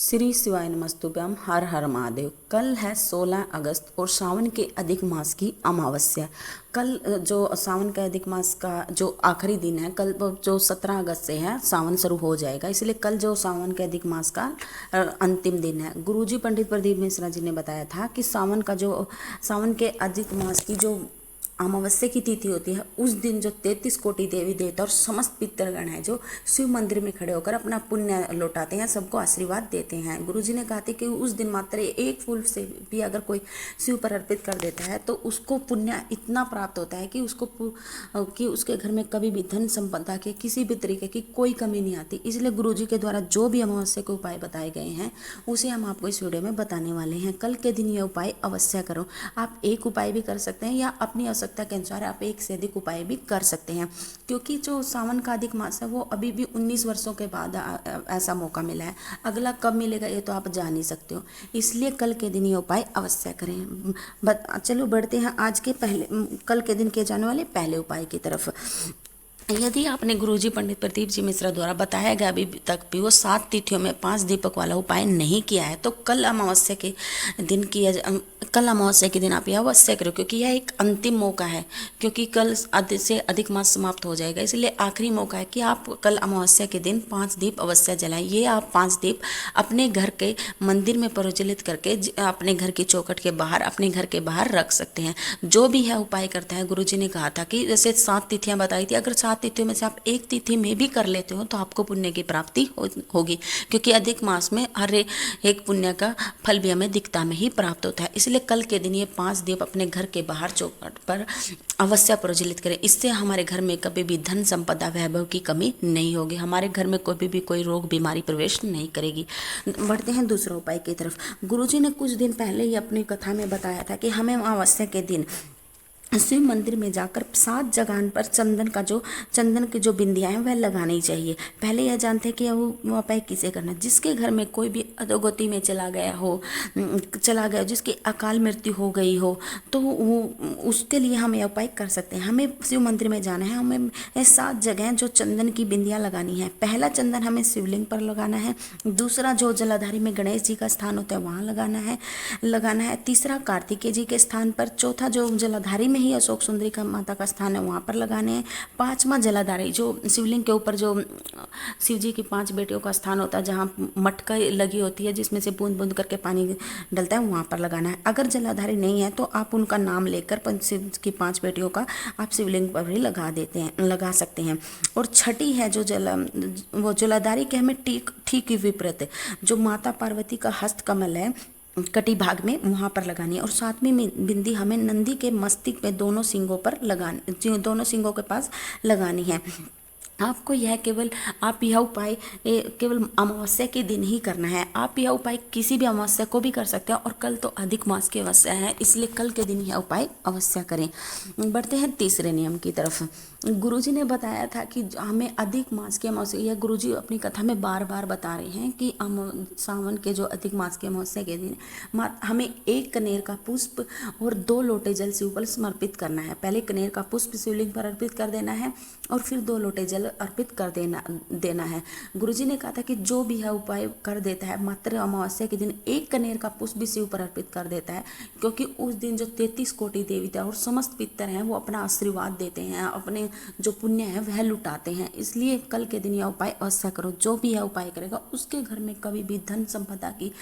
श्री शिवाय नमस्तुभ्यम। हर हर महादेव। कल है 16 अगस्त और सावन के अधिक मास की अमावस्या। कल जो सावन के अधिक मास का जो आखिरी दिन है, कल जो 17 अगस्त से है सावन शुरू हो जाएगा, इसलिए कल जो सावन के अधिक मास का अंतिम दिन है। गुरुजी पंडित प्रदीप मिश्रा जी ने बताया था कि सावन के अधिक मास की जो अमावस्या की तिथि होती है, उस दिन जो 33 कोटि देवी देवता और समस्त पितरगण हैं जो शिव मंदिर में खड़े होकर अपना पुण्य लौटाते हैं, सबको आशीर्वाद देते हैं। गुरुजी ने कहा था कि उस दिन मात्र एक फूल से भी अगर कोई शिव पर अर्पित कर देता है तो उसको पुण्य इतना प्राप्त होता है कि उसके घर में कभी भी धन संपदा के किसी भी तरीके की कोई कमी नहीं आती। इसलिए गुरुजी के द्वारा जो भी अमावस्या के उपाय बताए गए हैं उसे हम आपको इस वीडियो में बताने वाले हैं। कल के दिन ये उपाय अवश्य करो। आप एक उपाय भी कर सकते हैं या अपनी आवश्यकता के अनुसार आप एक से अधिक उपाय भी कर सकते हैं, क्योंकि जो सावन का अधिक मास है वो अभी भी 19 वर्षों के बाद ऐसा मौका मिला है। अगला कब मिलेगा ये तो आप जान ही सकते हो, इसलिए कल के दिन ये उपाय अवश्य करें। चलो बढ़ते हैं आज के कल के दिन किए जाने वाले पहले उपाय की तरफ। यदि आपने गुरुजी पंडित प्रदीप जी मिश्रा द्वारा बताया गया अभी तक भी वो 7 तिथियों में 5 दीपक वाला उपाय नहीं किया है, तो कल अमावस्या के दिन आप यह अवश्य करो, क्योंकि यह एक अंतिम मौका है। क्योंकि कल से अधिक मास समाप्त हो जाएगा, इसलिए आखिरी मौका है कि आप कल अमावस्या के दिन 5 दीप अवश्य जलाएं। ये आप 5 दीप अपने घर के मंदिर में प्रज्वलित करके अपने घर की चौखट के बाहर, अपने घर के बाहर रख सकते हैं। जो भी है उपाय करता है, गुरुजी ने कहा था कि जैसे 7 तिथियां बताई थी, अगर 7 तिथियों में से आप एक तिथि में भी कर लेते हो तो आपको पुण्य की प्राप्ति होगी, क्योंकि अधिक मास में हर एक पुण्य का फल भी हमें दिखता में ही प्राप्त होता है। इसलिए कल के दिन ये 5 दीप अपने घर के बाहर चौखट पर अवश्य प्रज्वलित करें। इससे हमारे घर में कभी भी धन संपदा वैभव की कमी नहीं होगी, हमारे घर में कभी भी कोई रोग बीमारी प्रवेश नहीं करेगी। बढ़ते हैं दूसरे उपाय की तरफ। गुरुजी ने कुछ दिन पहले ही अपनी कथा में बताया था कि हमें अमावस्या के दिन शिव मंदिर में जाकर 7 जगह पर चंदन की जो बिंदियाँ हैं वह लगानी चाहिए। पहले यह जानते हैं कि वो उपाय किसे करना है। जिसके घर में कोई भी अधोगति में चला गया, जिसकी अकाल मृत्यु हो गई हो, तो उसके लिए हम यह उपाय कर सकते हैं। हमें शिव मंदिर में जाना है, हमें 7 जगह जो चंदन की बिंदियाँ लगानी है। पहला चंदन हमें शिवलिंग पर लगाना है, दूसरा जो जलाधारी में गणेश जी का स्थान होता है वहाँ लगाना है, तीसरा कार्तिकेय जी के स्थान पर, चौथा जो जलाधारी में ही अशोक सुंदरी का माता का स्थान है वहाँ पर लगाने हैं, 5वां जलाधारी जो शिवलिंग के ऊपर जो शिव जी की 5 बेटियों का स्थान होता है, जहाँ मटका लगी होती है जिसमें से बूंद बूंद करके पानी डलता है, वहाँ पर लगाना है। अगर जलाधारी नहीं है तो आप उनका नाम लेकर शिव की 5 बेटियों का आप शिवलिंग पर भी लगा सकते हैं। और छठी है जो वो जलाधारी के हमें ठीक विपरीत जो माता पार्वती का हस्त कमल है कटी भाग में, वहाँ पर लगानी है। और 7वीं बिंदी हमें नंदी के मस्तिष्क पे दोनों सिंगों के पास लगानी है। आपको आप यह उपाय केवल अमावस्या के दिन ही करना है। आप यह उपाय किसी भी अमावस्या को भी कर सकते हैं, और कल तो अधिक मास की अमावस्या है, इसलिए कल के दिन यह उपाय अवश्य करें। बढ़ते हैं तीसरे नियम की तरफ। गुरुजी ने बताया था कि हमें अधिक मास की अमावस्या, यह गुरुजी अपनी कथा में बार बार बता रहे हैं कि सावन के जो अधिक मास की अमावस्या के दिन हमें 1 कनेर का पुष्प और 2 लोटे जल शिव पर समर्पित करना है। पहले कनेर का पुष्प शिवलिंग पर अर्पित कर देना है और फिर 2 लोटे जल अर्पित कर देना है। गुरुजी ने कहा था कि जो भी है उपाय कर देता है, मात्र अमावस्या के दिन 1 कनेर का पुष्प भी शिव पर अर्पित कर देता है, क्योंकि उस दिन जो 33 कोटि देवता और समस्त पितर हैं वो अपना आशीर्वाद देते हैं, अपने जो पुण्य है वह लुटाते हैं। इसलिए कल के दिन यह उपाय अवश्य करो। जो भी यह उपाय करेगा उसके घर में कभी भी धन संपदा की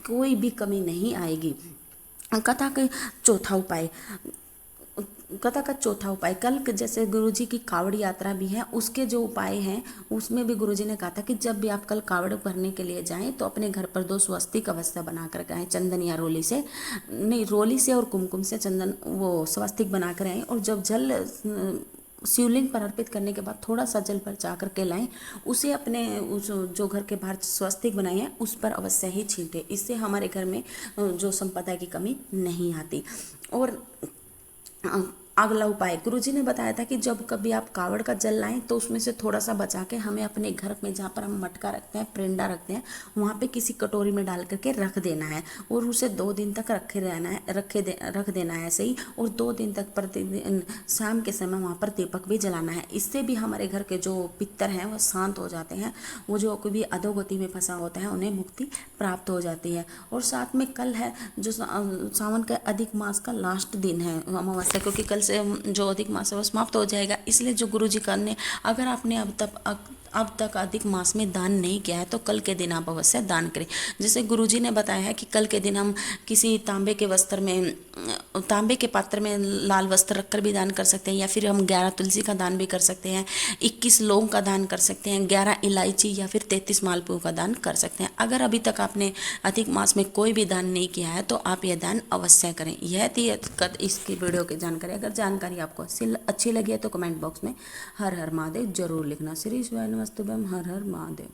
कोई भी कमी नहीं आएगी। कथा का चौथा उपाय कल जैसे गुरुजी की कावड़ यात्रा भी है, उसके जो उपाय हैं उसमें भी गुरुजी ने कहा था कि जब भी आप कल कावड़ भरने के लिए जाएं तो अपने घर पर 2 स्वस्तिक अवश्य बना कर आएँ, चंदन या रोली से और कुमकुम से चंदन वो स्वस्तिक बना कर आएँ। और जब जल शिवलिंग पर अर्पित करने के बाद थोड़ा सा जल पर जा कर के लाएं, उसे अपने जो घर के बाहर स्वस्तिक बनाए हैं उस पर अवश्य ही छींटे। इससे हमारे घर में जो संपदा की कमी नहीं आती। और अगला उपाय गुरुजी ने बताया था कि जब कभी आप कावड़ का जल लाएं तो उसमें से थोड़ा सा बचा के हमें अपने घर में जहाँ पर हम मटका रखते हैं, प्रिंडा रखते हैं, वहाँ पे किसी कटोरी में डाल करके रख देना है और उसे 2 दिन तक रख देना है ऐसे ही। और 2 दिन तक प्रतिदिन शाम के समय वहाँ पर दीपक भी जलाना है। इससे भी हमारे घर के जो पितर हैं वो शांत हो जाते हैं, वो जो कोई भी अधोगति में फंसा होता है उन्हें मुक्ति प्राप्त हो जाती है। और साथ में कल है जो सावन का अधिक मास का लास्ट दिन है अमावस्या, क्योंकि कल से जो अधिक मास है वो समाप्त हो जाएगा। इसलिए जो गुरुजी का ने अगर आपने अब तक अधिक मास में दान नहीं किया है तो कल के दिन आप अवश्य दान करें। जैसे गुरुजी ने बताया है कि कल के दिन हम किसी तांबे के पात्र में लाल वस्त्र रखकर भी दान कर सकते हैं, या फिर हम 11 तुलसी का दान भी कर सकते हैं, 21 लौंग का दान कर सकते हैं, 11 इलायची या फिर 33 मालपुओं का दान कर सकते हैं। अगर अभी तक आपने अधिक मास में कोई भी दान नहीं किया है तो आप यह दान अवश्य करें। यह थी इसकी वीडियो की जानकारी। अगर जानकारी आपको अच्छी लगी है तो कमेंट बॉक्स में हर हर महादेव जरूर लिखना। श्री शिवाय नमस्तुभ्यम। हर हर महादेव।